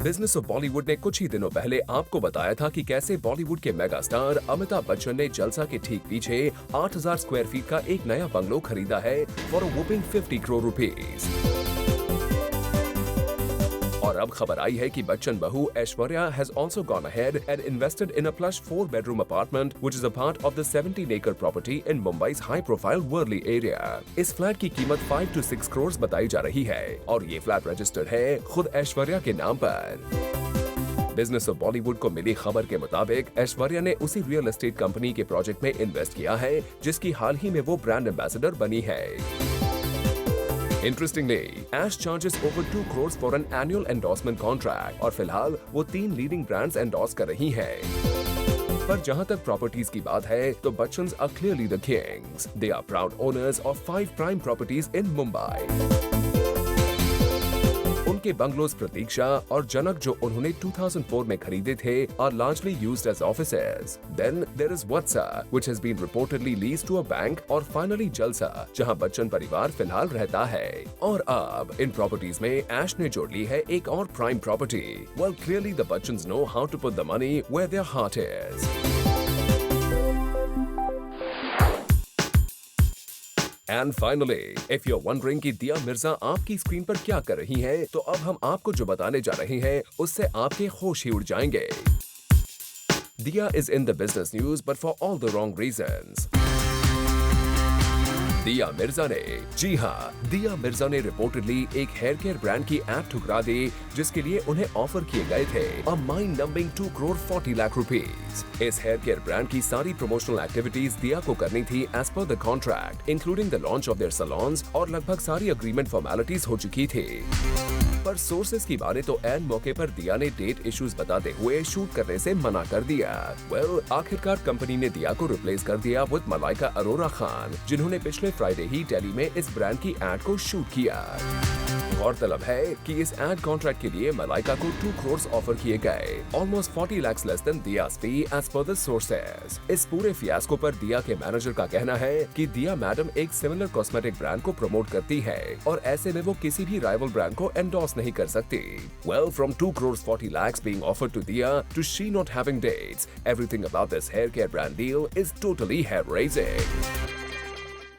Business of Bollywood ने कुछ ही दिनों पहले आपको बताया था कि कैसे बॉलीवुड के मेगा स्टार अमिताभ बच्चन ने जलसा के ठीक पीछे 8000 स्क्वायर फीट का एक नया बंगलो खरीदा है for a whopping 50 crore rupees. और अब खबर आई है कि बच्चन बहू Aishwarya has also gone ahead and invested in a plush 4-bedroom apartment which is a part of the 17-acre property in Mumbai's high-profile Worli area। इस फ्लैट की कीमत 5 to 6 करोड़ बताई जा रही है और ये फ्लैट रजिस्टर्ड है खुद ऐश्वर्या के नाम पर। बिजनेस ऑफ बॉलीवुड को मिली खबर के मुताबिक ऐश्वर्या ने उसी रियल एस्टेट कंपनी के प्रोजेक्ट में इन्वेस्ट किया है जिसकी हाल ही में वो ब्रांड एम्बेसडर बनी है। Interestingly, Ash charges over 2 crores for an annual endorsement contract और फिलहाल वो 3 लीडिंग ब्रांड्स एंडोर्स कर रही हैं। पर जहां तक प्रॉपर्टीज की बात है तो Bachchans are clearly the kings. They are proud owners of 5 prime properties in Mumbai। उनके बंगलोज प्रतीक्षा और जनक जो उन्होंने 2004 में खरीदे थे are largely used as offices। Then there is Vatsa, which has been reportedly leased to a bank और finally जलसा जहां बच्चन परिवार फिलहाल रहता है। और अब इन प्रॉपर्टीज में ऐश ने जोड़ ली है एक और prime property. Well, clearly the Bachchans know how to put the money where their heart is। And finally, if you're wondering कि दिया मिर्जा आपकी स्क्रीन पर क्या कर रही हैं, तो अब हम आपको जो बताने जा रहे हैं उससे आपके होश ही उड़ जाएंगे। दिया is in the business news but for all the wrong reasons। दिया मिर्जा ने, जी हाँ, दिया मिर्जा ने रिपोर्टेडली एक हेयर केयर ब्रांड की ऐड ठुकरा दी जिसके लिए उन्हें ऑफर किए गए थे a mind-numbing 2 crore 40 lakh rupees। इस हेयर केयर ब्रांड की सारी प्रमोशनल एक्टिविटीज दिया को करनी थी as per the contract including the launch of their salons और लगभग सारी अग्रीमेंट फॉर्मेलिटीज हो चुकी थी। पर सोर्सेज की माने तो एन मौके पर दिया ने डेट इश्यूज बताते हुए शूट करने से मना कर दिया। आखिरकार कंपनी ने दिया को रिप्लेस कर दिया विद मलाइका अरोरा खान जिन्होंने पिछले फ्राइडे ही दिल्ली में इस ब्रांड की एड को शूट किया। गौरतलब है कि इस एड कॉन्ट्रैक्ट के लिए मलाइका को 2 करोड़ ऑफर किए गए, almost 40 lakhs less than Diya's fee as per the sources. इस पूरे फियास्को पर दिया के मैनेजर का कहना है कि दिया मैडम एक सिमिलर कॉस्मेटिक ब्रांड को प्रमोट करती है और ऐसे में वो किसी भी राइवल ब्रांड को एंडोर्स नहीं कर सकती। Well, from 2 crore 40 lakhs being offered to Diya to she not having dates, everything about this hair care brand deal is totally hair-raising।